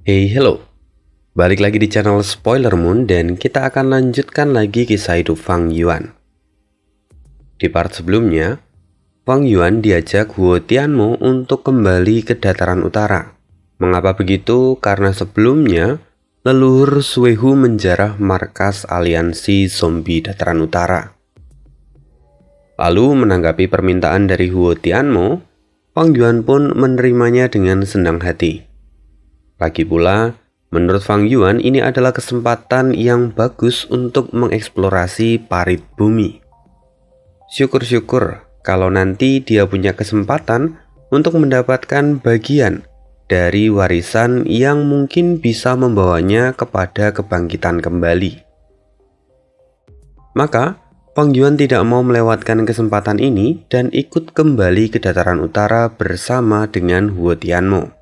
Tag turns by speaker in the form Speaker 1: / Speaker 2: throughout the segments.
Speaker 1: Hey, hello. Balik lagi di channel Spoiler Moon dan kita akan lanjutkan lagi kisah hidup Fang Yuan. Di part sebelumnya, Fang Yuan diajak Huo Tianmo untuk kembali ke dataran utara. Mengapa begitu? Karena sebelumnya, leluhur Suehu menjarah markas aliansi zombie dataran utara. Lalu menanggapi permintaan dari Huo Tianmo, Fang Yuan pun menerimanya dengan senang hati. Lagi pula, menurut Fang Yuan ini adalah kesempatan yang bagus untuk mengeksplorasi parit bumi. Syukur-syukur kalau nanti dia punya kesempatan untuk mendapatkan bagian dari warisan yang mungkin bisa membawanya kepada kebangkitan kembali. Maka, Fang Yuan tidak mau melewatkan kesempatan ini dan ikut kembali ke dataran utara bersama dengan Huo Tianmo.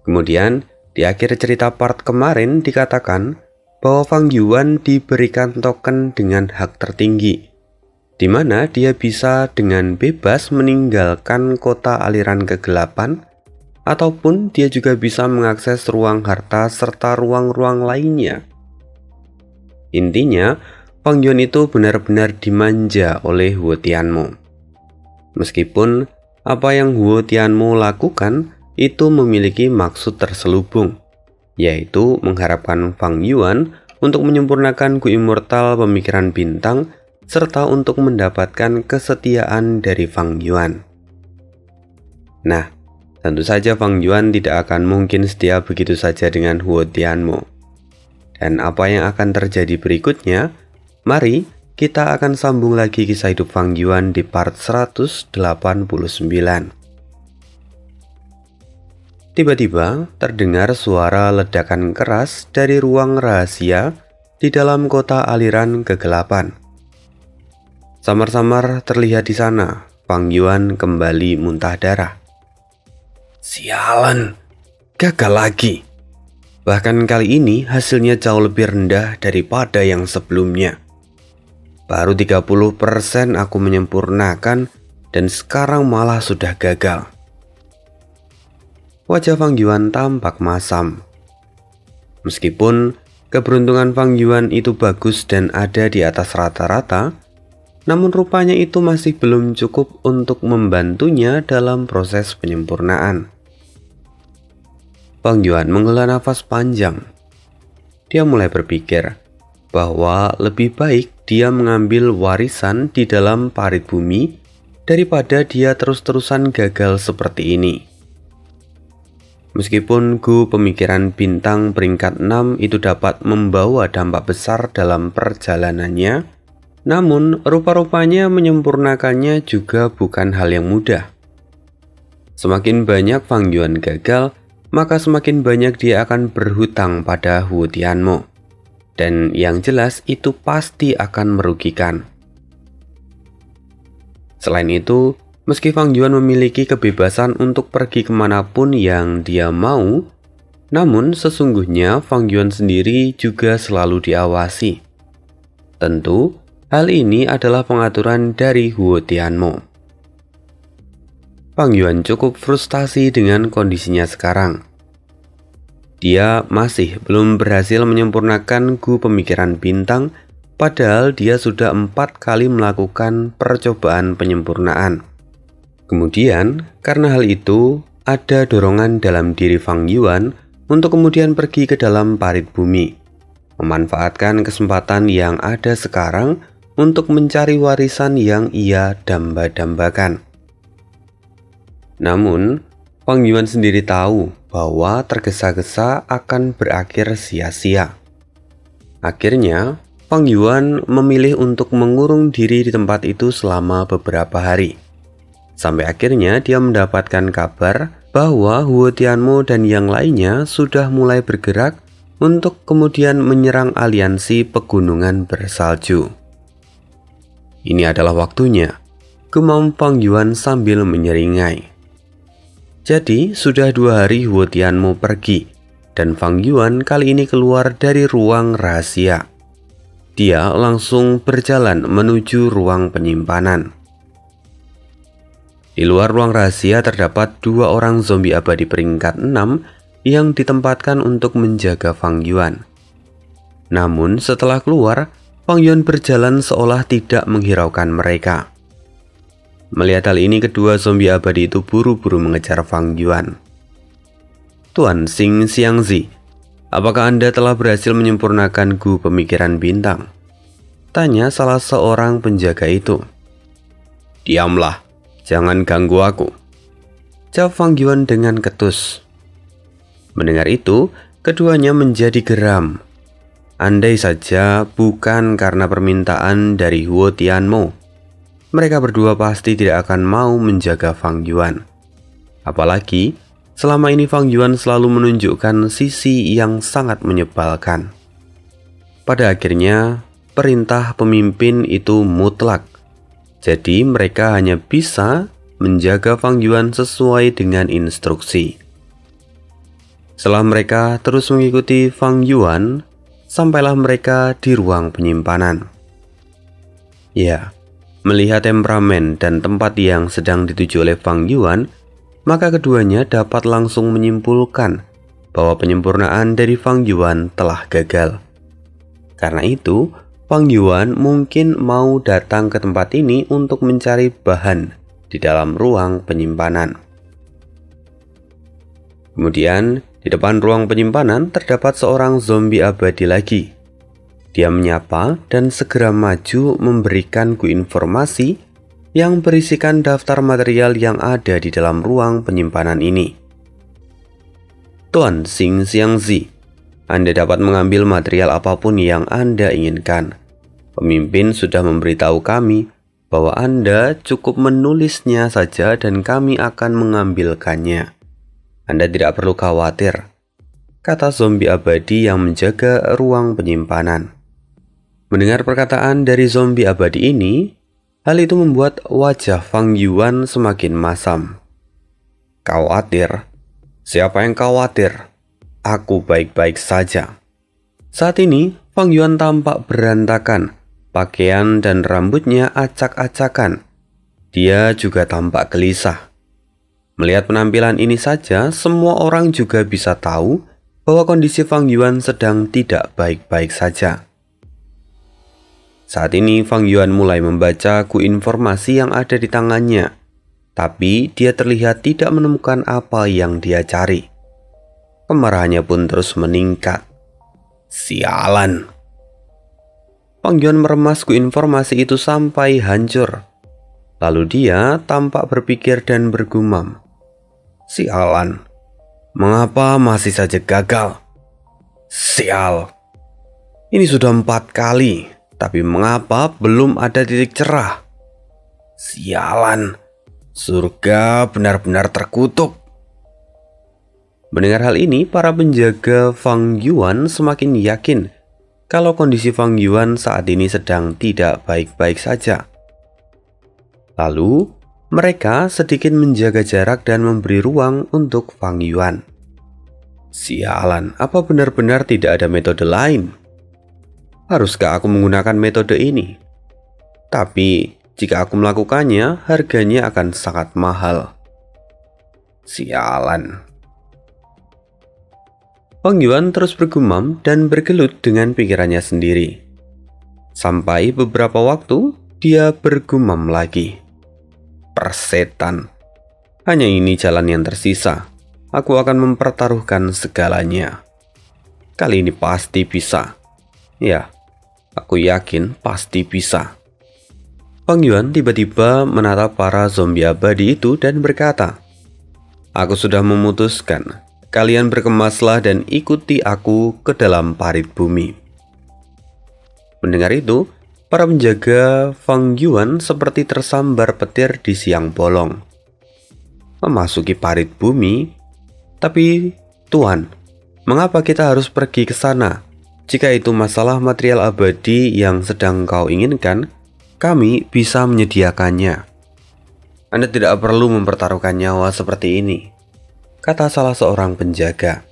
Speaker 1: Kemudian, di akhir cerita part kemarin dikatakan bahwa Fang Yuan diberikan token dengan hak tertinggi, di mana dia bisa dengan bebas meninggalkan kota aliran kegelapan, ataupun dia juga bisa mengakses ruang harta serta ruang-ruang lainnya. Intinya, Fang Yuan itu benar-benar dimanja oleh Huo Tianmo. Meskipun apa yang Huo Tianmo lakukan itu memiliki maksud terselubung, yaitu mengharapkan Fang Yuan untuk menyempurnakan Gu Immortal Pemikiran Bintang serta untuk mendapatkan kesetiaan dari Fang Yuan. Nah, tentu saja Fang Yuan tidak akan mungkin setia begitu saja dengan Huo Tianmo. Dan apa yang akan terjadi berikutnya? Mari kita akan sambung lagi kisah hidup Fang Yuan di part 189. Tiba-tiba terdengar suara ledakan keras dari ruang rahasia di dalam kota aliran kegelapan. Samar-samar terlihat di sana, Fang Yuan kembali muntah darah. Sialan, gagal lagi. Bahkan kali ini hasilnya jauh lebih rendah daripada yang sebelumnya. Baru 30% aku menyempurnakan dan sekarang malah sudah gagal. Wajah Fang Yuan tampak masam. Meskipun keberuntungan Fang Yuan itu bagus dan ada di atas rata-rata, namun rupanya itu masih belum cukup untuk membantunya dalam proses penyempurnaan. Fang Yuan menghela nafas panjang. Dia mulai berpikir bahwa lebih baik dia mengambil warisan di dalam parit bumi daripada dia terus-terusan gagal seperti ini. Meskipun Gu Pemikiran Bintang peringkat 6 itu dapat membawa dampak besar dalam perjalanannya, namun rupa-rupanya menyempurnakannya juga bukan hal yang mudah. Semakin banyak Fang Yuan gagal, maka semakin banyak dia akan berhutang pada Huo Tianmo. Dan yang jelas itu pasti akan merugikan. Selain itu, meski Fang Yuan memiliki kebebasan untuk pergi kemanapun yang dia mau, namun sesungguhnya Fang Yuan sendiri juga selalu diawasi. Tentu, hal ini adalah pengaturan dari Huo Tianmo. Fang Yuan cukup frustasi dengan kondisinya sekarang. Dia masih belum berhasil menyempurnakan Gu Pemikiran Bintang, padahal dia sudah 4 kali melakukan percobaan penyempurnaan. Kemudian, karena hal itu, ada dorongan dalam diri Fang Yuan untuk kemudian pergi ke dalam parit bumi, memanfaatkan kesempatan yang ada sekarang untuk mencari warisan yang ia damba-dambakan. Namun, Fang Yuan sendiri tahu bahwa tergesa-gesa akan berakhir sia-sia. Akhirnya, Fang Yuan memilih untuk mengurung diri di tempat itu selama beberapa hari. Sampai akhirnya dia mendapatkan kabar bahwa Huo Tianmo dan yang lainnya sudah mulai bergerak untuk kemudian menyerang aliansi pegunungan bersalju. Ini adalah waktunya, gumam Fang Yuan sambil menyeringai. Jadi sudah 2 hari Huo Tianmo pergi dan Fang Yuan kali ini keluar dari ruang rahasia. Dia langsung berjalan menuju ruang penyimpanan. Di luar ruang rahasia terdapat 2 orang zombie abadi peringkat 6 yang ditempatkan untuk menjaga Fang Yuan. Namun setelah keluar, Fang Yuan berjalan seolah tidak menghiraukan mereka. Melihat hal ini, kedua zombie abadi itu buru-buru mengejar Fang Yuan. "Tuan Xing Xiangzi, apakah Anda telah berhasil menyempurnakan Gu Pemikiran Bintang?" tanya salah seorang penjaga itu. "Diamlah, jangan ganggu aku," jawab Fang Yuan dengan ketus. Mendengar itu, keduanya menjadi geram. Andai saja bukan karena permintaan dari Huo Tianmo, mereka berdua pasti tidak akan mau menjaga Fang Yuan. Apalagi, selama ini Fang Yuan selalu menunjukkan sisi yang sangat menyebalkan. Pada akhirnya, perintah pemimpin itu mutlak. Jadi mereka hanya bisa menjaga Fang Yuan sesuai dengan instruksi. Setelah mereka terus mengikuti Fang Yuan, sampailah mereka di ruang penyimpanan. Ya, melihat temperamen dan tempat yang sedang dituju oleh Fang Yuan, maka keduanya dapat langsung menyimpulkan bahwa penyempurnaan dari Fang Yuan telah gagal. Karena itu, Fang Yuan mungkin mau datang ke tempat ini untuk mencari bahan di dalam ruang penyimpanan. Kemudian, di depan ruang penyimpanan terdapat seorang zombie abadi lagi. Dia menyapa dan segera maju memberikanku informasi yang berisikan daftar material yang ada di dalam ruang penyimpanan ini. "Tuan Xing Xiangzi, Anda dapat mengambil material apapun yang Anda inginkan. Pemimpin sudah memberitahu kami bahwa Anda cukup menulisnya saja dan kami akan mengambilkannya. Anda tidak perlu khawatir," kata zombie abadi yang menjaga ruang penyimpanan. Mendengar perkataan dari zombie abadi ini, hal itu membuat wajah Fang Yuan semakin masam. "Khawatir? Siapa yang khawatir? Aku baik-baik saja." Saat ini, Fang Yuan tampak berantakan. Pakaian dan rambutnya acak-acakan. Dia juga tampak gelisah. Melihat penampilan ini saja, semua orang juga bisa tahu bahwa kondisi Fang Yuan sedang tidak baik-baik saja. Saat ini Fang Yuan mulai membaca informasi yang ada di tangannya, tapi dia terlihat tidak menemukan apa yang dia cari. Kemarahannya pun terus meningkat. "Sialan!" Fang Yuan meremas informasi itu sampai hancur. Lalu dia tampak berpikir dan bergumam, "Sialan, mengapa masih saja gagal? Sial, ini sudah 4 kali, tapi mengapa belum ada titik cerah? Sialan, surga benar-benar terkutuk." Mendengar hal ini, para penjaga Fang Yuan semakin yakin kalau kondisi Fang Yuan saat ini sedang tidak baik-baik saja. Lalu, mereka sedikit menjaga jarak dan memberi ruang untuk Fang Yuan. "Sialan, apa benar-benar tidak ada metode lain? Haruskah aku menggunakan metode ini? Tapi, jika aku melakukannya, harganya akan sangat mahal. Sialan." Fang Yuan terus bergumam dan bergelut dengan pikirannya sendiri. Sampai beberapa waktu, dia bergumam lagi. "Persetan, hanya ini jalan yang tersisa. Aku akan mempertaruhkan segalanya. Kali ini pasti bisa. Ya, aku yakin pasti bisa." Fang Yuan tiba-tiba menatap para zombie abadi itu dan berkata, "Aku sudah memutuskan. Kalian berkemaslah dan ikuti aku ke dalam parit bumi." Mendengar itu, para penjaga Fang Yuan seperti tersambar petir di siang bolong. "Memasuki parit bumi? Tapi, Tuan, mengapa kita harus pergi ke sana? Jika itu masalah material abadi yang sedang kau inginkan, kami bisa menyediakannya. Anda tidak perlu mempertaruhkan nyawa seperti ini," kata salah seorang penjaga.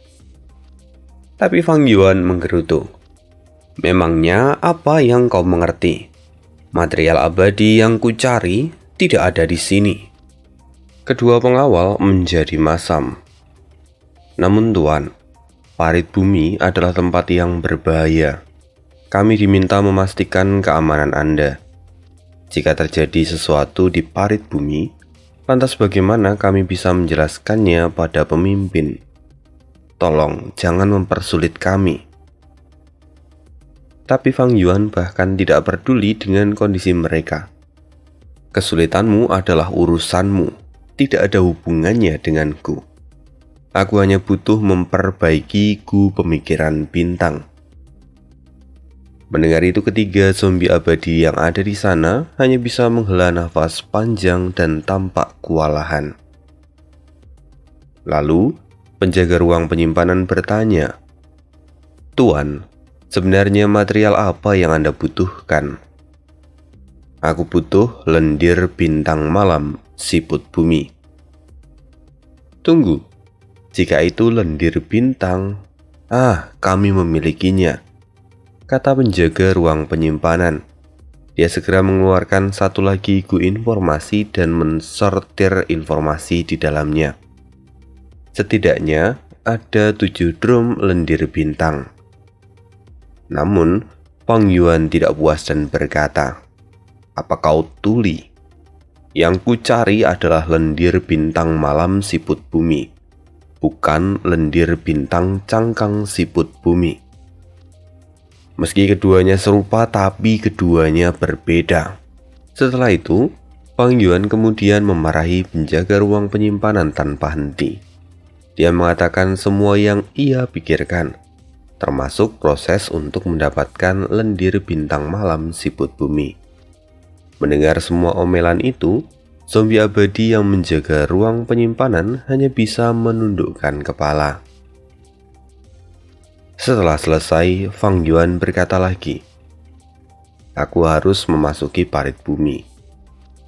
Speaker 1: Tapi Fang Yuan menggerutu. "Memangnya apa yang kau mengerti? Material abadi yang kucari tidak ada di sini." Kedua pengawal menjadi masam. Namun Tuan, parit bumi adalah tempat yang berbahaya. Kami diminta memastikan keamanan Anda. Jika terjadi sesuatu di parit bumi, lantas bagaimana kami bisa menjelaskannya pada pemimpin? Tolong jangan mempersulit kami. Tapi Fang Yuan bahkan tidak peduli dengan kondisi mereka. Kesulitanmu adalah urusanmu, tidak ada hubungannya denganku. Aku hanya butuh memperbaiki gu pemikiran bintang. Mendengar itu, ketiga zombie abadi yang ada di sana hanya bisa menghela nafas panjang dan tampak kewalahan. Lalu, penjaga ruang penyimpanan bertanya, "Tuan, sebenarnya material apa yang Anda butuhkan?" "Aku butuh lendir bintang malam siput bumi." "Tunggu, jika itu lendir bintang, kami memilikinya," kata penjaga ruang penyimpanan. Dia segera mengeluarkan satu lagi gu informasi dan mensortir informasi di dalamnya. Setidaknya ada 7 drum lendir bintang. Namun, Fang Yuan tidak puas dan berkata, "Apa kau tuli? Yang ku cari adalah lendir bintang malam siput bumi, bukan lendir bintang cangkang siput bumi." Meski keduanya serupa, tapi keduanya berbeda. Setelah itu, Fang Yuan kemudian memarahi penjaga ruang penyimpanan tanpa henti. Dia mengatakan semua yang ia pikirkan, termasuk proses untuk mendapatkan lendir bintang malam siput bumi. Mendengar semua omelan itu, zombie abadi yang menjaga ruang penyimpanan hanya bisa menundukkan kepala. Setelah selesai, Fang Yuan berkata lagi, "Aku harus memasuki parit bumi.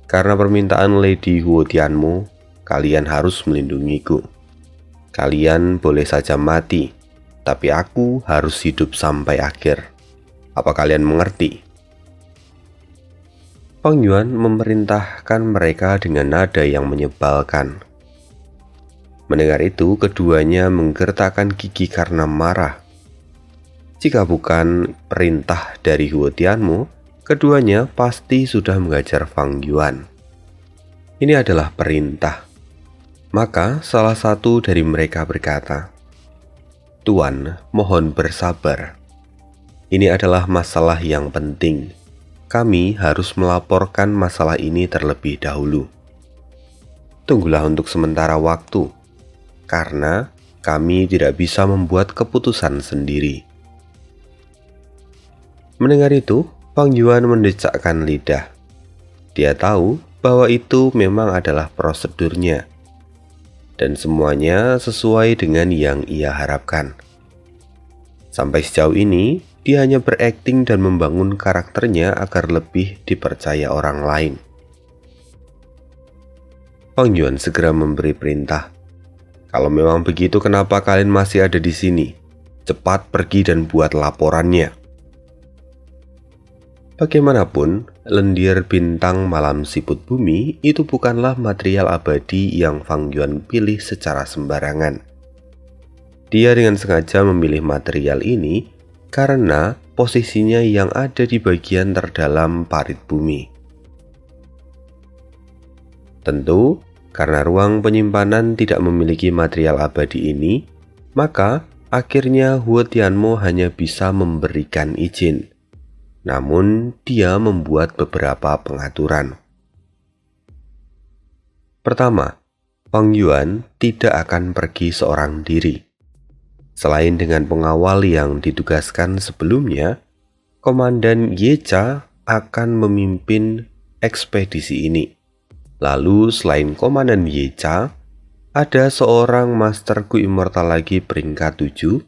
Speaker 1: Karena permintaan Lady Huo Tianmu, kalian harus melindungiku. Kalian boleh saja mati, tapi aku harus hidup sampai akhir. Apa kalian mengerti?" Fang Yuan memerintahkan mereka dengan nada yang menyebalkan. Mendengar itu, keduanya menggertakkan gigi karena marah. Jika bukan perintah dari Huo Tianmu, keduanya pasti sudah mengajar Fang Yuan. Ini adalah perintah. Maka salah satu dari mereka berkata, "Tuan, mohon bersabar. Ini adalah masalah yang penting. Kami harus melaporkan masalah ini terlebih dahulu. Tunggulah untuk sementara waktu, karena kami tidak bisa membuat keputusan sendiri." Mendengar itu, Fang Yuan mendecakkan lidah. Dia tahu bahwa itu memang adalah prosedurnya, dan semuanya sesuai dengan yang ia harapkan. Sampai sejauh ini, dia hanya berakting dan membangun karakternya agar lebih dipercaya orang lain. Fang Yuan segera memberi perintah, "Kalau memang begitu, kenapa kalian masih ada di sini? Cepat pergi dan buat laporannya." Bagaimanapun, lendir bintang malam siput bumi itu bukanlah material abadi yang Fang Yuan pilih secara sembarangan. Dia dengan sengaja memilih material ini karena posisinya yang ada di bagian terdalam parit bumi. Tentu, karena ruang penyimpanan tidak memiliki material abadi ini, maka akhirnya Huo Tianmo hanya bisa memberikan izin. Namun, dia membuat beberapa pengaturan. Pertama, Fang Yuan tidak akan pergi seorang diri. Selain dengan pengawal yang ditugaskan sebelumnya, Komandan Ye Cha akan memimpin ekspedisi ini. Lalu selain Komandan Ye Cha, ada seorang Master Gu Immortal lagi peringkat 7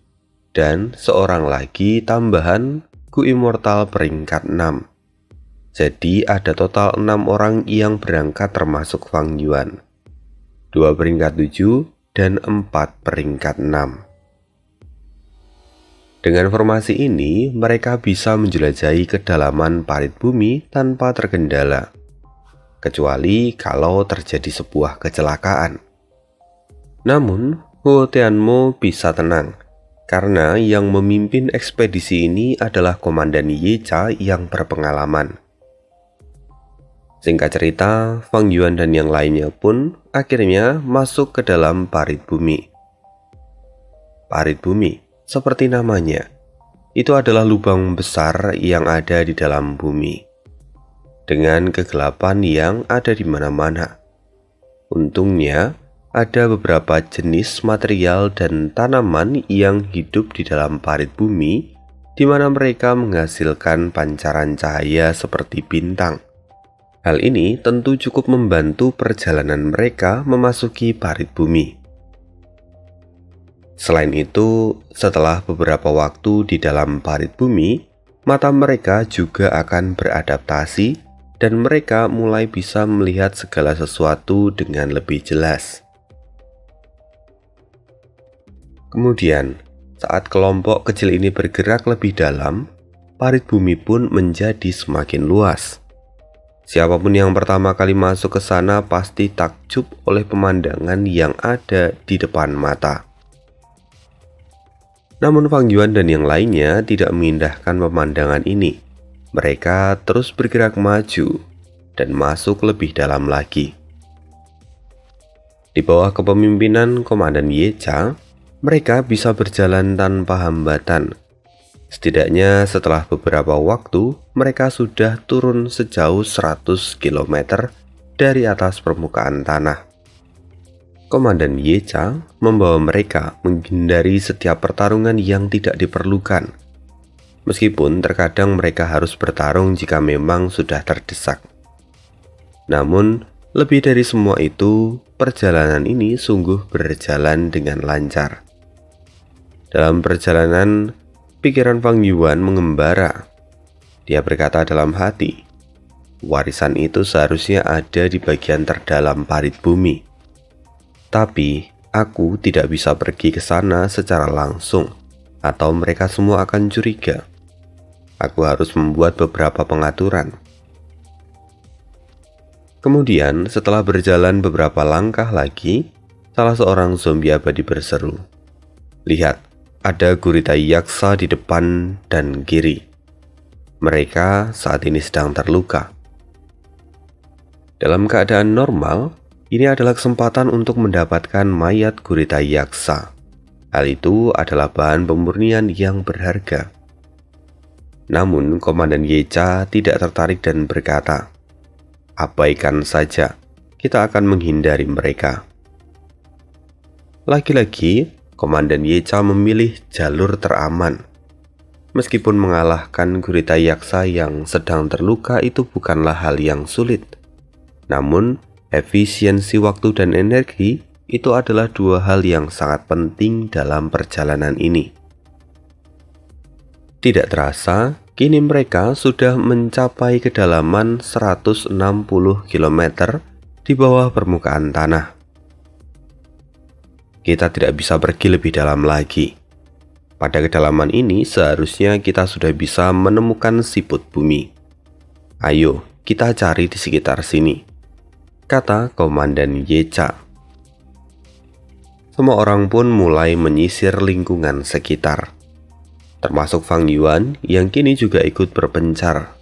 Speaker 1: dan seorang lagi tambahan Gu Immortal peringkat 6. Jadi ada total 6 orang yang berangkat termasuk Fang Yuan. 2 peringkat 7 dan 4 peringkat 6. Dengan formasi ini, mereka bisa menjelajahi kedalaman parit bumi tanpa terkendala, kecuali kalau terjadi sebuah kecelakaan. Namun, Huo Tianmo bisa tenang, karena yang memimpin ekspedisi ini adalah Komandan Ye Cha yang berpengalaman. Singkat cerita, Fang Yuan dan yang lainnya pun akhirnya masuk ke dalam parit bumi. Parit bumi, seperti namanya, itu adalah lubang besar yang ada di dalam bumi, dengan kegelapan yang ada di mana-mana. Untungnya, ada beberapa jenis material dan tanaman yang hidup di dalam parit bumi, di mana mereka menghasilkan pancaran cahaya seperti bintang. Hal ini tentu cukup membantu perjalanan mereka memasuki parit bumi. Selain itu, setelah beberapa waktu di dalam parit bumi, mata mereka juga akan beradaptasi dan mereka mulai bisa melihat segala sesuatu dengan lebih jelas. Kemudian, saat kelompok kecil ini bergerak lebih dalam, parit bumi pun menjadi semakin luas. Siapapun yang pertama kali masuk ke sana pasti takjub oleh pemandangan yang ada di depan mata. Namun Fang Yuan dan yang lainnya tidak mengindahkan pemandangan ini. Mereka terus bergerak maju dan masuk lebih dalam lagi. Di bawah kepemimpinan Komandan Ye Cha, mereka bisa berjalan tanpa hambatan. Setidaknya setelah beberapa waktu, mereka sudah turun sejauh 100 km dari atas permukaan tanah. Komandan Ye Cha membawa mereka menghindari setiap pertarungan yang tidak diperlukan. Meskipun terkadang mereka harus bertarung jika memang sudah terdesak. Namun, lebih dari semua itu, perjalanan ini sungguh berjalan dengan lancar. Dalam perjalanan, pikiran Fang Yuan mengembara. Dia berkata dalam hati, warisan itu seharusnya ada di bagian terdalam parit bumi. Tapi, aku tidak bisa pergi ke sana secara langsung, atau mereka semua akan curiga. Aku harus membuat beberapa pengaturan. Kemudian, setelah berjalan beberapa langkah lagi, salah seorang zombie abadi berseru, "Lihat, ada gurita yaksa di depan dan kiri. Mereka saat ini sedang terluka." Dalam keadaan normal, ini adalah kesempatan untuk mendapatkan mayat gurita yaksa. Hal itu adalah bahan pemurnian yang berharga. Namun, Komandan Ye Cha tidak tertarik dan berkata, "Abaikan saja, kita akan menghindari mereka." Lagi-lagi, Komandan Ye Cha memilih jalur teraman. Meskipun mengalahkan gurita yaksa yang sedang terluka itu bukanlah hal yang sulit. Namun, efisiensi waktu dan energi itu adalah dua hal yang sangat penting dalam perjalanan ini. Tidak terasa, kini mereka sudah mencapai kedalaman 160 km di bawah permukaan tanah. Kita tidak bisa pergi lebih dalam lagi. Pada kedalaman ini seharusnya kita sudah bisa menemukan siput bumi. Ayo, kita cari di sekitar sini, kata Komandan Ye Cha. Semua orang pun mulai menyisir lingkungan sekitar, termasuk Fang Yuan yang kini juga ikut berpencar.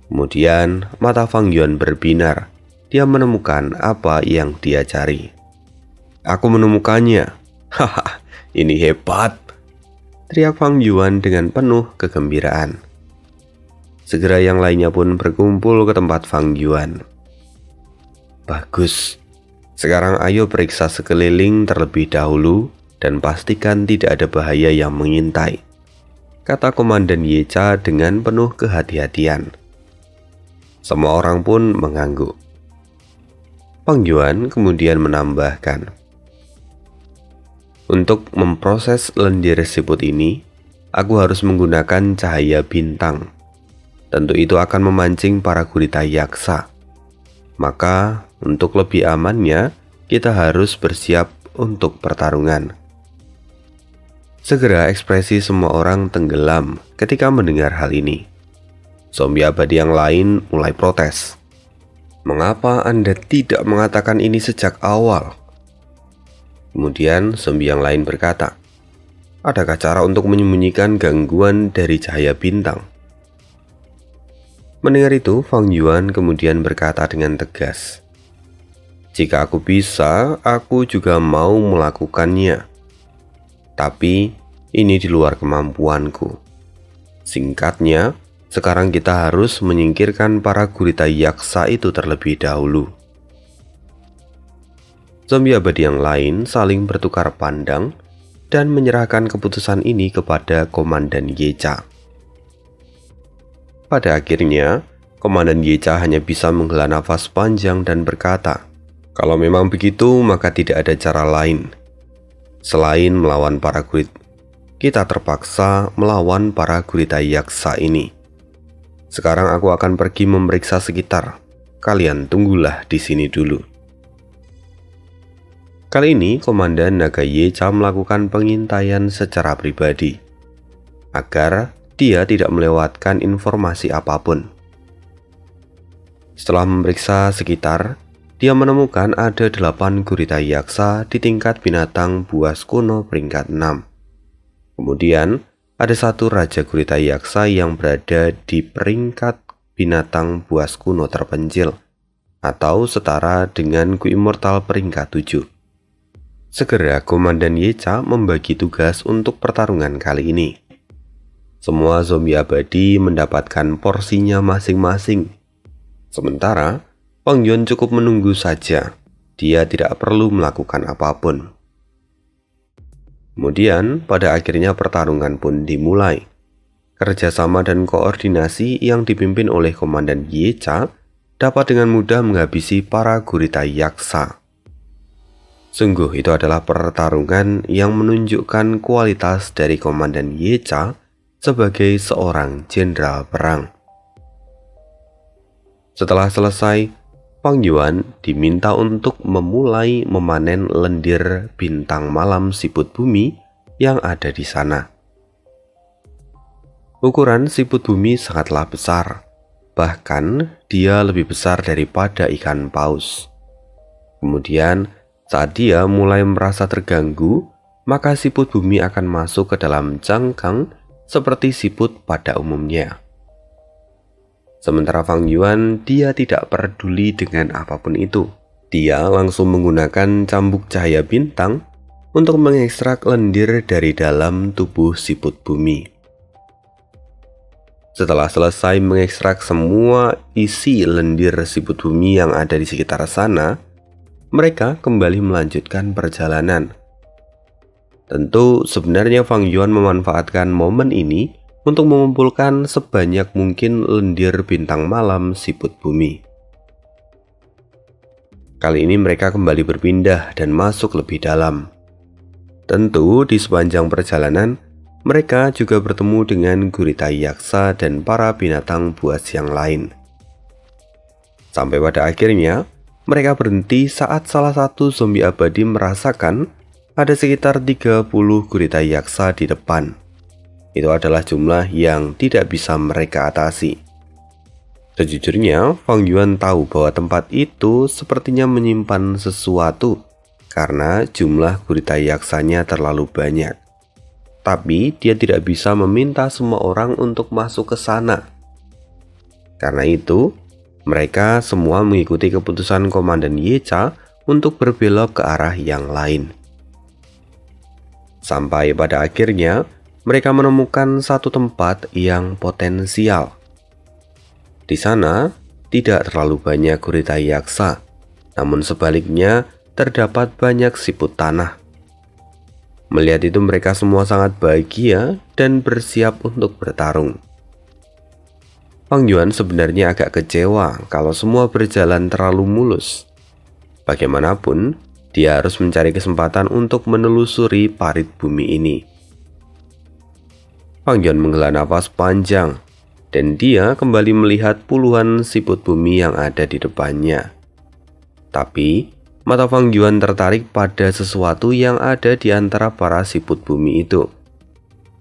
Speaker 1: Kemudian mata Fang Yuan berbinar. Dia menemukan apa yang dia cari. "Aku menemukannya. Haha, ini hebat!" teriak Fang Yuan dengan penuh kegembiraan. Segera yang lainnya pun berkumpul ke tempat Fang Yuan. "Bagus. Sekarang ayo periksa sekeliling terlebih dahulu dan pastikan tidak ada bahaya yang mengintai," kata Komandan Ye Cha dengan penuh kehati-hatian. Semua orang pun mengangguk. Fang Yuan kemudian menambahkan, "Untuk memproses lendir siput ini, aku harus menggunakan cahaya bintang. Tentu itu akan memancing para gurita yaksa. Maka, untuk lebih amannya, kita harus bersiap untuk pertarungan." Segera ekspresi semua orang tenggelam ketika mendengar hal ini. Zombie abadi yang lain mulai protes. "Mengapa Anda tidak mengatakan ini sejak awal?" Kemudian zombie yang lain berkata, "Adakah cara untuk menyembunyikan gangguan dari cahaya bintang?" Mendengar itu, Fang Yuan kemudian berkata dengan tegas, "Jika aku bisa, aku juga mau melakukannya. Tapi ini di luar kemampuanku. Singkatnya, sekarang kita harus menyingkirkan para gurita yaksa itu terlebih dahulu." Zombie abadi yang lain saling bertukar pandang dan menyerahkan keputusan ini kepada Komandan Yecha. Pada akhirnya, Komandan Yecha hanya bisa menghela nafas panjang dan berkata, "Kalau memang begitu, maka tidak ada cara lain selain melawan para gurit. Kita terpaksa melawan para gurita yaksa ini. Sekarang aku akan pergi memeriksa sekitar. Kalian tunggulah di sini dulu." Kali ini, Komandan Naga Yecha melakukan pengintaian secara pribadi, agar dia tidak melewatkan informasi apapun. Setelah memeriksa sekitar, dia menemukan ada 8 gurita yaksa di tingkat binatang buas kuno peringkat 6. Kemudian, ada 1 raja gurita yaksa yang berada di peringkat binatang buas kuno terpencil, atau setara dengan Gu Immortal peringkat 7. Segera Komandan Yecha membagi tugas untuk pertarungan kali ini. Semua zombie abadi mendapatkan porsinya masing-masing. Sementara, Fang Yuan cukup menunggu saja. Dia tidak perlu melakukan apapun. Kemudian, pada akhirnya pertarungan pun dimulai. Kerjasama dan koordinasi yang dipimpin oleh Komandan Yecha dapat dengan mudah menghabisi para gurita yaksa. Sungguh itu adalah pertarungan yang menunjukkan kualitas dari Komandan Yecha sebagai seorang jenderal perang. Setelah selesai, Fang Yuan diminta untuk memulai memanen lendir bintang malam siput bumi yang ada di sana. Ukuran siput bumi sangatlah besar, bahkan dia lebih besar daripada ikan paus. Kemudian, saat dia mulai merasa terganggu, maka siput bumi akan masuk ke dalam cangkang seperti siput pada umumnya. Sementara Fang Yuan, dia tidak peduli dengan apapun itu. Dia langsung menggunakan cambuk cahaya bintang untuk mengekstrak lendir dari dalam tubuh siput bumi. Setelah selesai mengekstrak semua isi lendir siput bumi yang ada di sekitar sana, mereka kembali melanjutkan perjalanan. Tentu sebenarnya Fang Yuan memanfaatkan momen ini untuk mengumpulkan sebanyak mungkin lendir bintang malam siput bumi. Kali ini mereka kembali berpindah dan masuk lebih dalam. Tentu di sepanjang perjalanan, mereka juga bertemu dengan gurita yaksa dan para binatang buas yang lain. Sampai pada akhirnya, mereka berhenti saat salah satu zombie abadi merasakan ada sekitar 30 gurita yaksa di depan. Itu adalah jumlah yang tidak bisa mereka atasi. Sejujurnya, Fang Yuan tahu bahwa tempat itu sepertinya menyimpan sesuatu karena jumlah gurita yaksanya terlalu banyak. Tapi dia tidak bisa meminta semua orang untuk masuk ke sana. Karena itu, mereka semua mengikuti keputusan Komandan Yecha untuk berbelok ke arah yang lain. Sampai pada akhirnya, mereka menemukan satu tempat yang potensial. Di sana, tidak terlalu banyak gurita yaksa, namun sebaliknya terdapat banyak siput tanah. Melihat itu mereka semua sangat bahagia dan bersiap untuk bertarung. Fang Yuan sebenarnya agak kecewa kalau semua berjalan terlalu mulus. Bagaimanapun, dia harus mencari kesempatan untuk menelusuri parit bumi ini. Fang Yuan menghela nafas panjang, dan dia kembali melihat puluhan siput bumi yang ada di depannya. Tapi, mata Fang Yuan tertarik pada sesuatu yang ada di antara para siput bumi itu.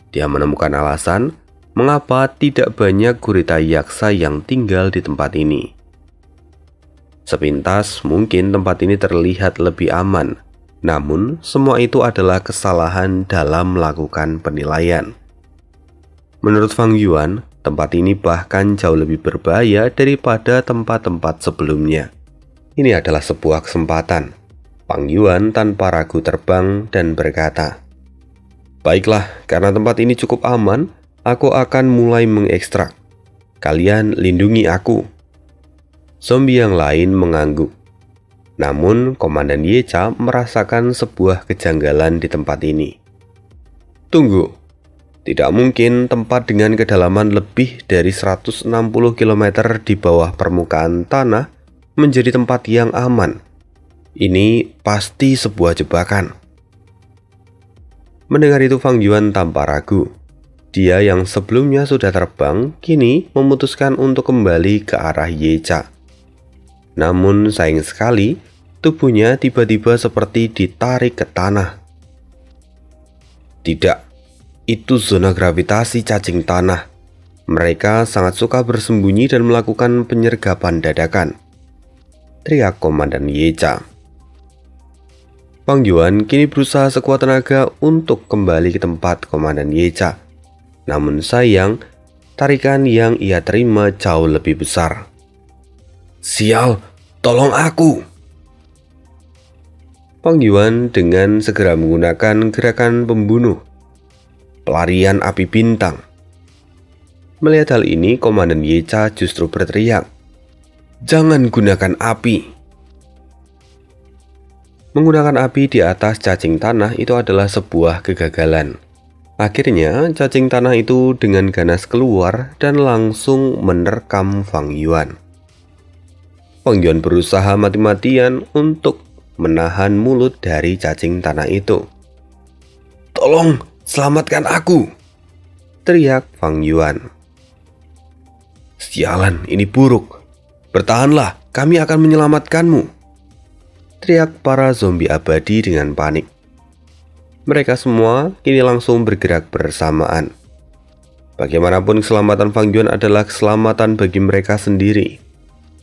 Speaker 1: Dia menemukan alasan mengapa tidak banyak gurita yaksa yang tinggal di tempat ini. Sepintas mungkin tempat ini terlihat lebih aman, Namun, semua itu adalah kesalahan dalam melakukan penilaian. Menurut Fang Yuan, tempat ini bahkan jauh lebih berbahaya daripada tempat-tempat sebelumnya. Ini adalah sebuah kesempatan. Fang Yuan tanpa ragu terbang dan berkata, "Baiklah, karena tempat ini cukup aman, aku akan mulai mengekstrak. Kalian lindungi aku." Zombie yang lain mengangguk. Namun, Komandan Yecha merasakan sebuah kejanggalan di tempat ini. Tunggu, tidak mungkin tempat dengan kedalaman lebih dari 160 km di bawah permukaan tanah menjadi tempat yang aman. Ini pasti sebuah jebakan. Mendengar itu Fang Yuan tanpa ragu. Dia yang sebelumnya sudah terbang, kini memutuskan untuk kembali ke arah Yecha. Namun sayang sekali, tubuhnya tiba-tiba seperti ditarik ke tanah. Tidak, itu zona gravitasi cacing tanah. Mereka sangat suka bersembunyi dan melakukan penyergapan dadakan, teriak Komandan Yecha. Fang Yuan kini berusaha sekuat tenaga untuk kembali ke tempat Komandan Yecha. Namun sayang, tarikan yang ia terima jauh lebih besar. "Sial, tolong aku!" Fang Yuan dengan segera menggunakan gerakan pembunuh, pelarian api bintang. Melihat hal ini, Komandan Yecha justru berteriak, "Jangan gunakan api!" Menggunakan api di atas cacing tanah itu adalah sebuah kegagalan. Akhirnya, cacing tanah itu dengan ganas keluar dan langsung menerkam Fang Yuan. Fang Yuan berusaha mati-matian untuk menahan mulut dari cacing tanah itu. "Tolong, selamatkan aku!" teriak Fang Yuan. "Sialan, ini buruk. Bertahanlah, kami akan menyelamatkanmu!" teriak para zombie abadi dengan panik. Mereka semua kini langsung bergerak bersamaan. Bagaimanapun keselamatan Fang Yuan adalah keselamatan bagi mereka sendiri.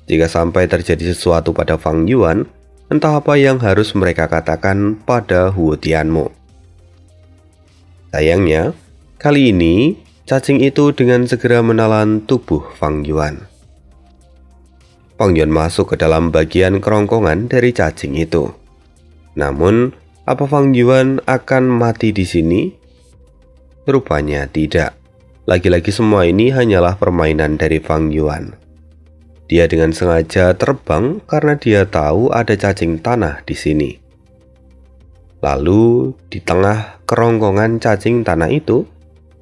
Speaker 1: Jika sampai terjadi sesuatu pada Fang Yuan, entah apa yang harus mereka katakan pada Huo Tianmo. Sayangnya, kali ini cacing itu dengan segera menelan tubuh Fang Yuan. Fang Yuan masuk ke dalam bagian kerongkongan dari cacing itu. Namun, apa Fang Yuan akan mati di sini? Rupanya tidak. Lagi-lagi semua ini hanyalah permainan dari Fang Yuan. Dia dengan sengaja terbang karena dia tahu ada cacing tanah di sini. Lalu, di tengah kerongkongan cacing tanah itu,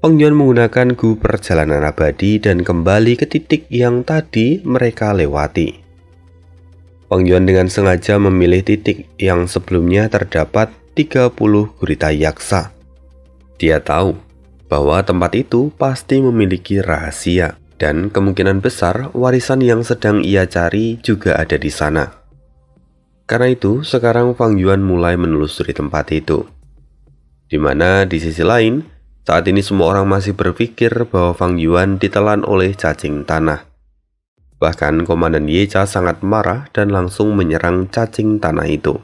Speaker 1: Fang Yuan menggunakan gu perjalanan abadi dan kembali ke titik yang tadi mereka lewati. Fang Yuan dengan sengaja memilih titik yang sebelumnya terdapat 30 gurita yaksa. Dia tahu bahwa tempat itu pasti memiliki rahasia. Dan kemungkinan besar warisan yang sedang ia cari juga ada di sana. Karena itu, sekarang Fang Yuan mulai menelusuri tempat itu. Di mana di sisi lain, saat ini semua orang masih berpikir bahwa Fang Yuan ditelan oleh cacing tanah. Bahkan Komandan Yecha sangat marah dan langsung menyerang cacing tanah itu.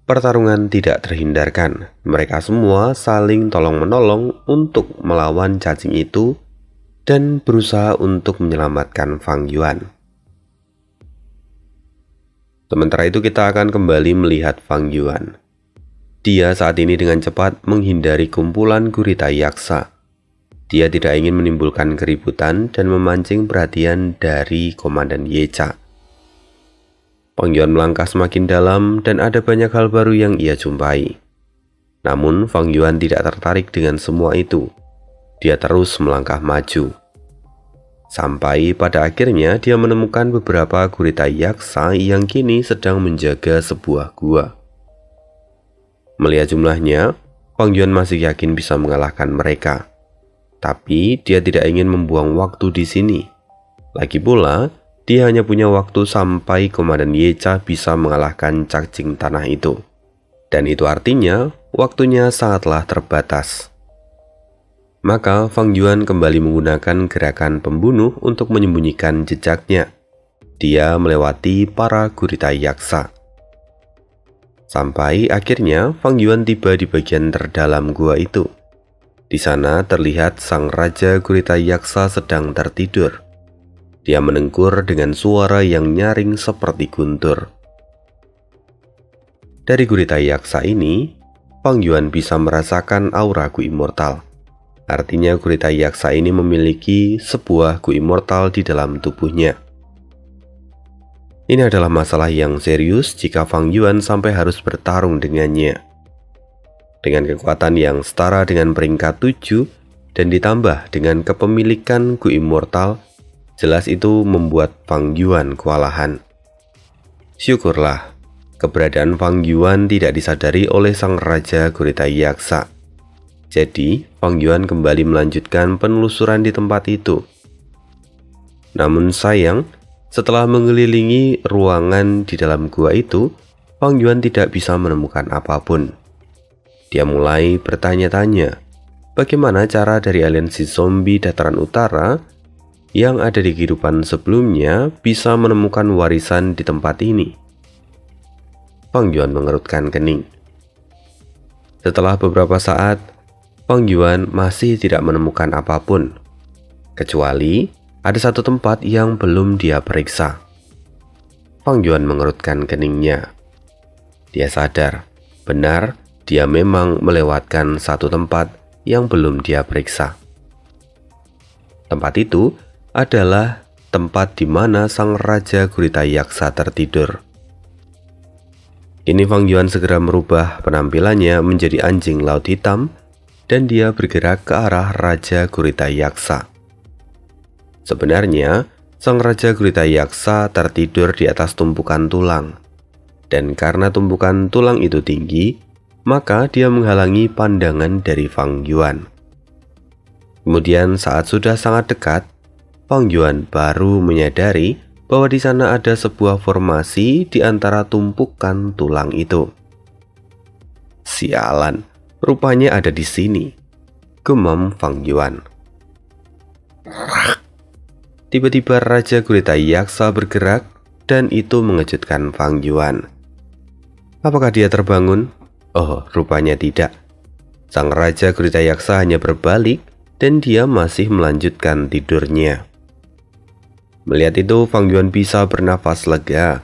Speaker 1: Pertarungan tidak terhindarkan. Mereka semua saling tolong-menolong untuk melawan cacing itu dan berusaha untuk menyelamatkan Fang Yuan. Sementara itu kita akan kembali melihat Fang Yuan. Dia saat ini dengan cepat menghindari kumpulan gurita yaksa. Dia tidak ingin menimbulkan keributan dan memancing perhatian dari Komandan Yecha. Fang Yuan melangkah semakin dalam dan ada banyak hal baru yang ia jumpai. Namun Fang Yuan tidak tertarik dengan semua itu. Dia terus melangkah maju. Sampai pada akhirnya dia menemukan beberapa gurita yaksa yang kini sedang menjaga sebuah gua. Melihat jumlahnya, Fang Yuan masih yakin bisa mengalahkan mereka. Tapi dia tidak ingin membuang waktu di sini. Lagi pula, dia hanya punya waktu sampai Komandan Yecha bisa mengalahkan cacing tanah itu. Dan itu artinya waktunya sangatlah terbatas. Maka Fang Yuan kembali menggunakan gerakan pembunuh untuk menyembunyikan jejaknya. Dia melewati para gurita yaksa. Sampai akhirnya Fang Yuan tiba di bagian terdalam gua itu. Di sana terlihat sang Raja Gurita Yaksa sedang tertidur. Dia menengkur dengan suara yang nyaring seperti guntur. Dari Gurita Yaksa ini, Fang Yuan bisa merasakan aura Gu Immortal. Artinya Gurita Yaksa ini memiliki sebuah Gu Immortal di dalam tubuhnya. Ini adalah masalah yang serius jika Fang Yuan sampai harus bertarung dengannya. Dengan kekuatan yang setara dengan peringkat 7 dan ditambah dengan kepemilikan Gu Immortal, jelas itu membuat Fang Yuan kewalahan. Syukurlah, keberadaan Fang Yuan tidak disadari oleh sang Raja Gurita Yaksa. Jadi, Fang Yuan kembali melanjutkan penelusuran di tempat itu. Namun sayang, setelah mengelilingi ruangan di dalam gua itu, Fang Yuan tidak bisa menemukan apapun. Dia mulai bertanya-tanya, bagaimana cara dari aliansi zombie dataran utara yang ada di kehidupan sebelumnya bisa menemukan warisan di tempat ini. Fang Yuan mengerutkan kening. Setelah beberapa saat, Fang Yuan masih tidak menemukan apapun, kecuali ada satu tempat yang belum dia periksa. Fang Yuan mengerutkan keningnya. Dia sadar, benar dia memang melewatkan satu tempat yang belum dia periksa. Tempat itu adalah tempat di mana sang Raja Gurita Yaksa tertidur. Kini Fang Yuan segera merubah penampilannya menjadi anjing laut hitam dan dia bergerak ke arah Raja Gurita Yaksa. Sebenarnya, sang Raja Gurita Yaksa tertidur di atas tumpukan tulang. Dan karena tumpukan tulang itu tinggi, maka dia menghalangi pandangan dari Fang Yuan. Kemudian saat sudah sangat dekat, Fang Yuan baru menyadari bahwa di sana ada sebuah formasi di antara tumpukan tulang itu. Sialan, rupanya ada di sini, gemam Fang Yuan. Tiba-tiba Raja Gurita Yaksa bergerak dan itu mengejutkan Fang Yuan. Apakah dia terbangun? Oh, rupanya tidak. Sang Raja Gurita Yaksa hanya berbalik dan dia masih melanjutkan tidurnya. Melihat itu, Fang Yuan bisa bernafas lega.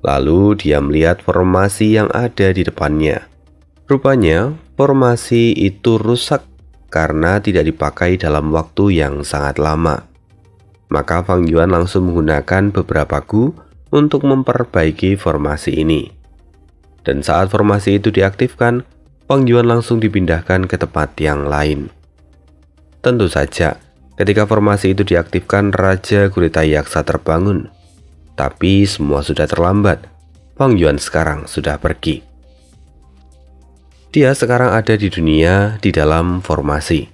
Speaker 1: Lalu dia melihat formasi yang ada di depannya. Rupanya, formasi itu rusak karena tidak dipakai dalam waktu yang sangat lama. Maka Fang Yuan langsung menggunakan beberapa gu untuk memperbaiki formasi ini. Dan saat formasi itu diaktifkan, Fang Yuan langsung dipindahkan ke tempat yang lain. Tentu saja, ketika formasi itu diaktifkan, Raja Gurita Yaksa terbangun. Tapi semua sudah terlambat. Fang Yuan sekarang sudah pergi. Dia sekarang ada di dunia di dalam formasi.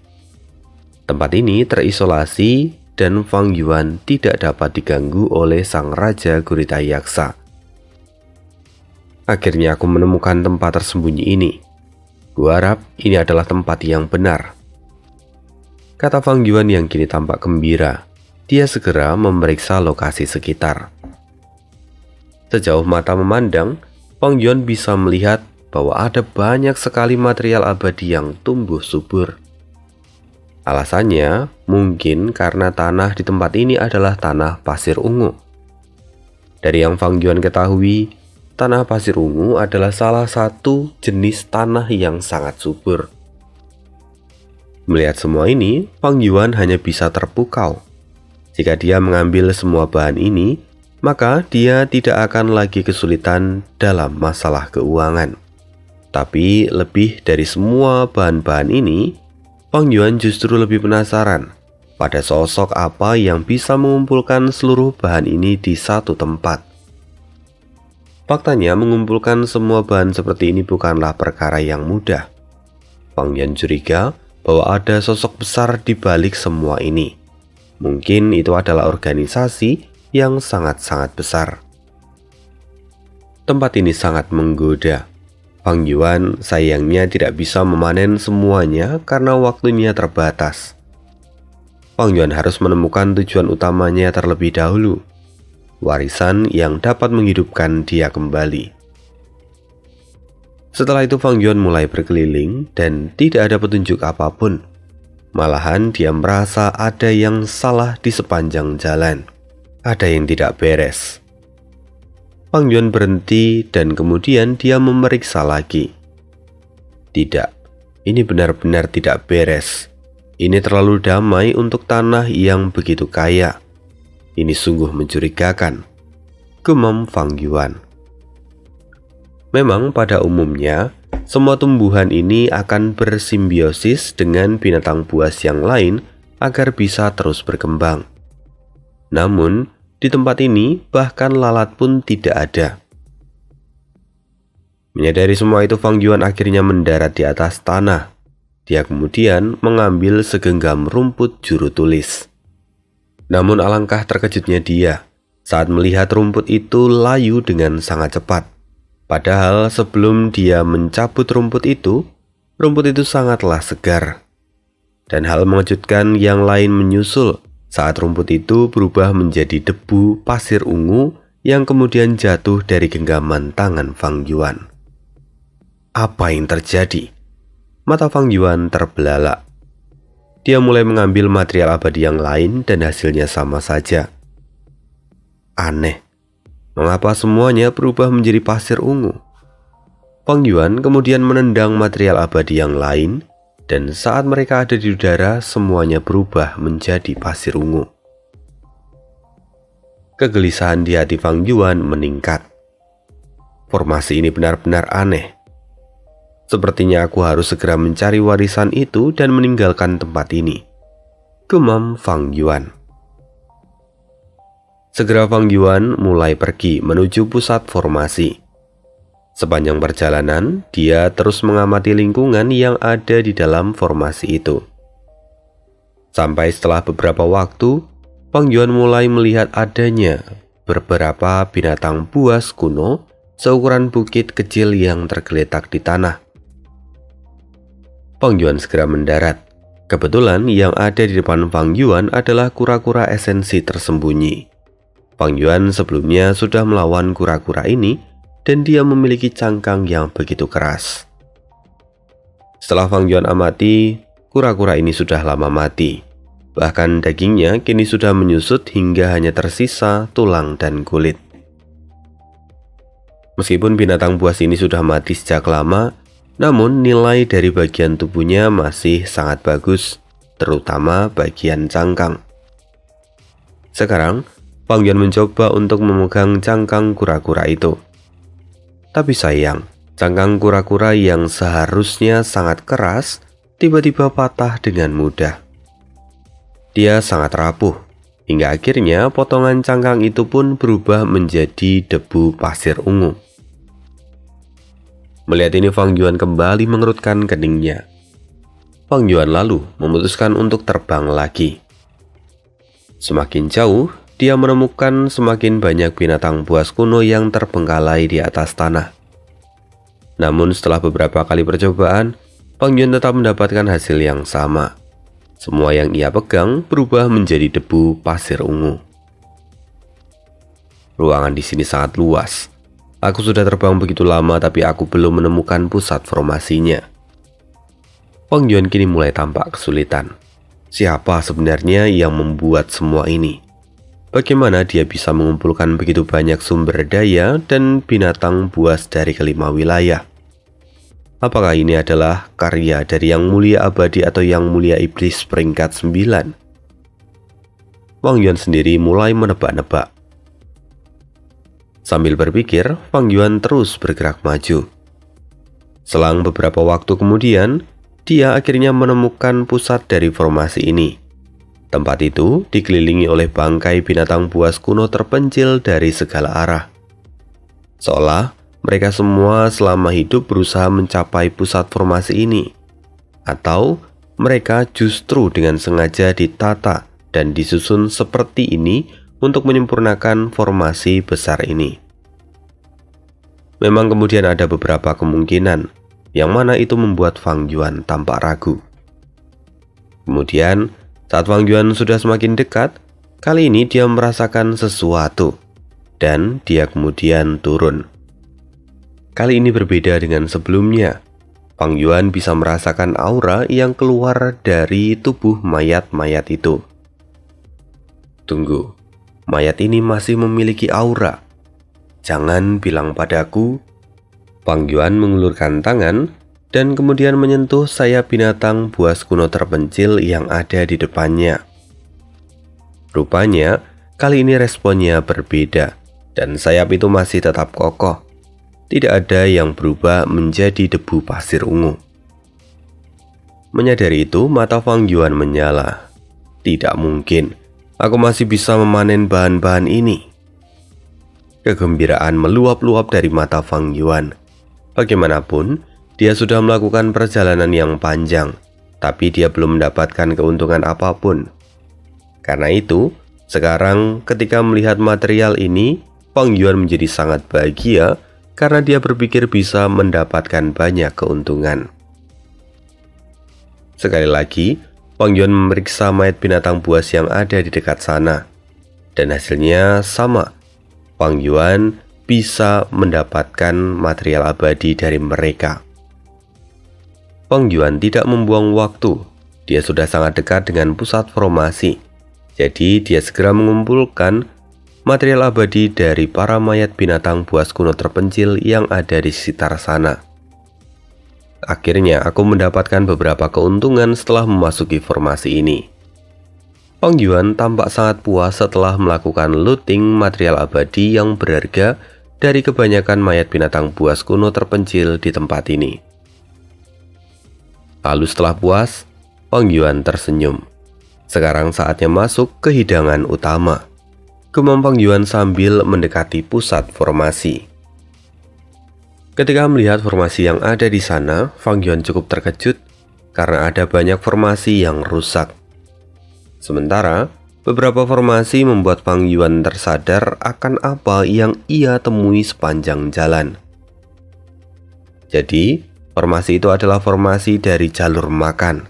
Speaker 1: Tempat ini terisolasi dan Fang Yuan tidak dapat diganggu oleh sang Raja Gurita Yaksa. Akhirnya aku menemukan tempat tersembunyi ini. Gua harap ini adalah tempat yang benar, kata Fang Yuan yang kini tampak gembira. Dia segera memeriksa lokasi sekitar. Sejauh mata memandang, Fang Yuan bisa melihat bahwa ada banyak sekali material abadi yang tumbuh subur. Alasannya mungkin karena tanah di tempat ini adalah tanah pasir ungu. Dari yang Fang Yuan ketahui, tanah pasir ungu adalah salah satu jenis tanah yang sangat subur. Melihat semua ini, Fang Yuan hanya bisa terpukau. Jika dia mengambil semua bahan ini, maka dia tidak akan lagi kesulitan dalam masalah keuangan. Tapi lebih dari semua bahan-bahan ini, Fang Yuan justru lebih penasaran pada sosok apa yang bisa mengumpulkan seluruh bahan ini di satu tempat. Faktanya mengumpulkan semua bahan seperti ini bukanlah perkara yang mudah. Fang Yuan curiga bahwa ada sosok besar di balik semua ini. Mungkin itu adalah organisasi yang sangat-sangat besar. Tempat ini sangat menggoda. Fang Yuan sayangnya tidak bisa memanen semuanya karena waktunya terbatas. Fang Yuan harus menemukan tujuan utamanya terlebih dahulu, warisan yang dapat menghidupkan dia kembali. Setelah itu Fang Yuan mulai berkeliling dan tidak ada petunjuk apapun. Malahan dia merasa ada yang salah di sepanjang jalan. Ada yang tidak beres. Fang Yuan berhenti dan kemudian dia memeriksa lagi. Tidak, ini benar-benar tidak beres. Ini terlalu damai untuk tanah yang begitu kaya. Ini sungguh mencurigakan, gemam Fang Yuan. Memang pada umumnya, semua tumbuhan ini akan bersimbiosis dengan binatang buas yang lain agar bisa terus berkembang. Namun, di tempat ini bahkan lalat pun tidak ada. Menyadari semua itu, Fang Yuan akhirnya mendarat di atas tanah. Dia kemudian mengambil segenggam rumput juru tulis. Namun alangkah terkejutnya dia saat melihat rumput itu layu dengan sangat cepat. Padahal sebelum dia mencabut rumput itu sangatlah segar. Dan hal mengejutkan yang lain menyusul saat rumput itu berubah menjadi debu pasir ungu yang kemudian jatuh dari genggaman tangan Fang Yuan. Apa yang terjadi? Mata Fang Yuan terbelalak. Dia mulai mengambil material abadi yang lain dan hasilnya sama saja. Aneh. Mengapa semuanya berubah menjadi pasir ungu? Fang Yuan kemudian menendang material abadi yang lain, dan saat mereka ada di udara, semuanya berubah menjadi pasir ungu. Kegelisahan di hati Fang Yuan meningkat. Formasi ini benar-benar aneh. Sepertinya aku harus segera mencari warisan itu dan meninggalkan tempat ini, gemam Fang Yuan. Segera Fang Yuan mulai pergi menuju pusat formasi. Sepanjang perjalanan, dia terus mengamati lingkungan yang ada di dalam formasi itu. Sampai setelah beberapa waktu, Fang Yuan mulai melihat adanya beberapa binatang buas kuno seukuran bukit kecil yang tergeletak di tanah. Fang Yuan segera mendarat. Kebetulan yang ada di depan Fang Yuan adalah kura-kura esensi tersembunyi. Fang Yuan sebelumnya sudah melawan kura-kura ini dan dia memiliki cangkang yang begitu keras. Setelah Fang Yuan amati, kura-kura ini sudah lama mati. Bahkan dagingnya kini sudah menyusut hingga hanya tersisa tulang dan kulit. Meskipun binatang buas ini sudah mati sejak lama, namun nilai dari bagian tubuhnya masih sangat bagus, terutama bagian cangkang. Sekarang, Fang Yuan mencoba untuk memegang cangkang kura-kura itu. Tapi sayang, cangkang kura-kura yang seharusnya sangat keras tiba-tiba patah dengan mudah. Dia sangat rapuh, hingga akhirnya potongan cangkang itu pun berubah menjadi debu pasir ungu. Melihat ini, Fang Yuan kembali mengerutkan keningnya. Fang Yuan lalu memutuskan untuk terbang lagi. Semakin jauh, dia menemukan semakin banyak binatang buas kuno yang terbengkalai di atas tanah. Namun setelah beberapa kali percobaan, Fang Yuan tetap mendapatkan hasil yang sama. Semua yang ia pegang berubah menjadi debu pasir ungu. Ruangan di sini sangat luas. Aku sudah terbang begitu lama tapi aku belum menemukan pusat formasinya. Fang Yuan kini mulai tampak kesulitan. Siapa sebenarnya yang membuat semua ini? Bagaimana dia bisa mengumpulkan begitu banyak sumber daya dan binatang buas dari kelima wilayah? Apakah ini adalah karya dari Yang Mulia Abadi atau Yang Mulia Iblis peringkat 9? Fang Yuan sendiri mulai menebak-nebak. Sambil berpikir, Fang Yuan terus bergerak maju. Selang beberapa waktu kemudian, dia akhirnya menemukan pusat dari formasi ini. Tempat itu dikelilingi oleh bangkai binatang buas kuno terpencil dari segala arah. Seolah mereka semua selama hidup berusaha mencapai pusat formasi ini. Atau mereka justru dengan sengaja ditata dan disusun seperti ini untuk menyempurnakan formasi besar ini. Memang kemudian ada beberapa kemungkinan, yang mana itu membuat Fang Yuan tampak ragu. Kemudian, saat Fang Yuan sudah semakin dekat, kali ini dia merasakan sesuatu, dan dia kemudian turun. kali ini berbeda dengan sebelumnya. Fang Yuan bisa merasakan aura yang keluar dari tubuh mayat-mayat itu. Tunggu, mayat ini masih memiliki aura. Jangan bilang padaku. Fang Yuan mengulurkan tangan dan kemudian menyentuh sayap binatang buas kuno terpencil yang ada di depannya. Rupanya, kali ini responnya berbeda dan sayap itu masih tetap kokoh. Tidak ada yang berubah menjadi debu pasir ungu. Menyadari itu, mata Fang Yuan menyala. Tidak mungkin, aku masih bisa memanen bahan-bahan ini. Kegembiraan meluap-luap dari mata Fang Yuan. Bagaimanapun, dia sudah melakukan perjalanan yang panjang, tapi dia belum mendapatkan keuntungan apapun. Karena itu, sekarang ketika melihat material ini, Fang Yuan menjadi sangat bahagia karena dia berpikir bisa mendapatkan banyak keuntungan. Sekali lagi, Fang Yuan memeriksa mayat binatang buas yang ada di dekat sana. Dan hasilnya sama. Fang Yuan bisa mendapatkan material abadi dari mereka. Fang Yuan tidak membuang waktu. Dia sudah sangat dekat dengan pusat formasi. Jadi dia segera mengumpulkan material abadi dari para mayat binatang buas kuno terpencil yang ada di sekitar sana. Akhirnya aku mendapatkan beberapa keuntungan setelah memasuki formasi ini. Fang Yuan tampak sangat puas setelah melakukan looting material abadi yang berharga dari kebanyakan mayat binatang buas kuno terpencil di tempat ini. Lalu setelah puas, Fang Yuan tersenyum. Sekarang saatnya masuk ke hidangan utama. Gumam Fang Yuan sambil mendekati pusat formasi. Ketika melihat formasi yang ada di sana, Fang Yuan cukup terkejut karena ada banyak formasi yang rusak. Sementara, beberapa formasi membuat Fang Yuan tersadar akan apa yang ia temui sepanjang jalan. Jadi, formasi itu adalah formasi dari jalur makan.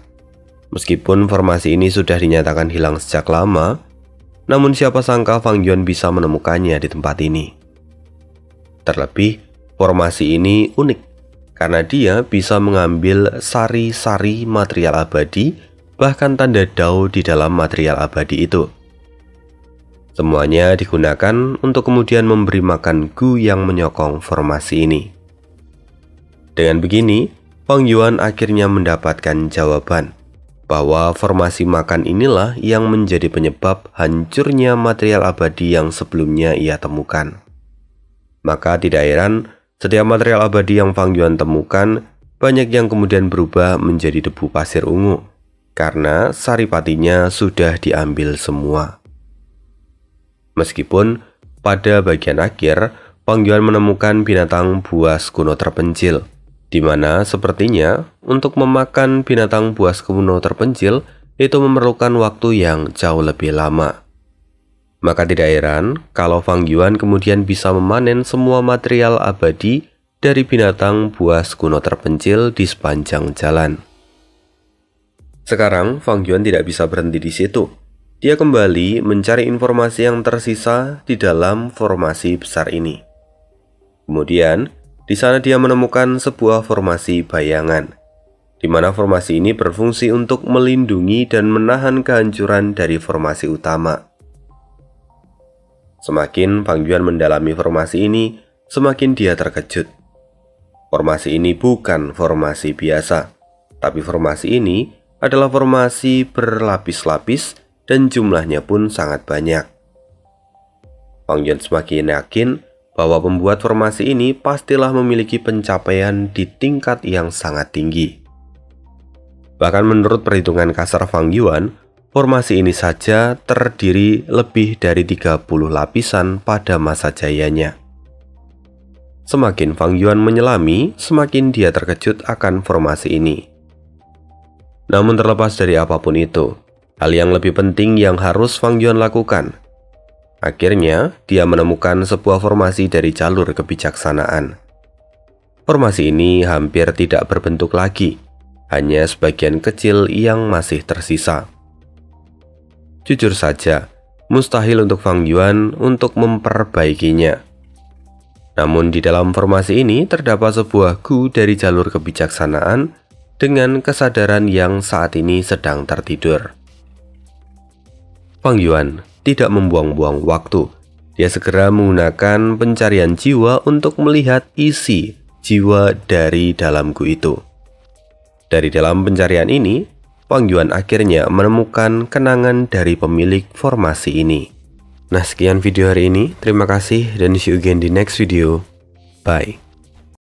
Speaker 1: Meskipun formasi ini sudah dinyatakan hilang sejak lama, namun siapa sangka Fang Yuan bisa menemukannya di tempat ini. Terlebih, formasi ini unik karena dia bisa mengambil sari-sari material abadi, bahkan tanda dao di dalam material abadi itu. Semuanya digunakan untuk kemudian memberi makan Gu yang menyokong formasi ini. Dengan begini, Fang Yuan akhirnya mendapatkan jawaban bahwa formasi makan inilah yang menjadi penyebab hancurnya material abadi yang sebelumnya ia temukan. Maka tidak heran, setiap material abadi yang Fang Yuan temukan, banyak yang kemudian berubah menjadi debu pasir ungu, karena saripatinya sudah diambil semua. Meskipun pada bagian akhir, Fang Yuan menemukan binatang buas kuno terpencil, di mana sepertinya untuk memakan binatang buas kuno terpencil itu memerlukan waktu yang jauh lebih lama. Maka tidak heran kalau Fang Yuan kemudian bisa memanen semua material abadi dari binatang buas kuno terpencil di sepanjang jalan. Sekarang Fang Yuan tidak bisa berhenti di situ. Dia kembali mencari informasi yang tersisa di dalam formasi besar ini. Kemudian, di sana dia menemukan sebuah formasi bayangan, di mana formasi ini berfungsi untuk melindungi dan menahan kehancuran dari formasi utama. Semakin Fang Yuan mendalami formasi ini, semakin dia terkejut. Formasi ini bukan formasi biasa, tapi formasi ini adalah formasi berlapis-lapis dan jumlahnya pun sangat banyak. Fang Yuan semakin yakin bahwa pembuat formasi ini pastilah memiliki pencapaian di tingkat yang sangat tinggi. Bahkan menurut perhitungan kasar Fang Yuan, formasi ini saja terdiri lebih dari 30 lapisan pada masa jayanya. Semakin Fang Yuan menyelami, semakin dia terkejut akan formasi ini. Namun terlepas dari apapun itu, hal yang lebih penting yang harus Fang Yuan lakukan. Akhirnya, dia menemukan sebuah formasi dari jalur kebijaksanaan. Formasi ini hampir tidak berbentuk lagi, hanya sebagian kecil yang masih tersisa. Jujur saja, mustahil untuk Fang Yuan untuk memperbaikinya. Namun di dalam formasi ini terdapat sebuah gu dari jalur kebijaksanaan dengan kesadaran yang saat ini sedang tertidur. Fang Yuan tidak membuang-buang waktu. Dia segera menggunakan pencarian jiwa untuk melihat isi jiwa dari dalam gu itu. Dari dalam pencarian ini, Fang Yuan akhirnya menemukan kenangan dari pemilik formasi ini. Nah, sekian video hari ini. Terima kasih dan see you again di next video. Bye.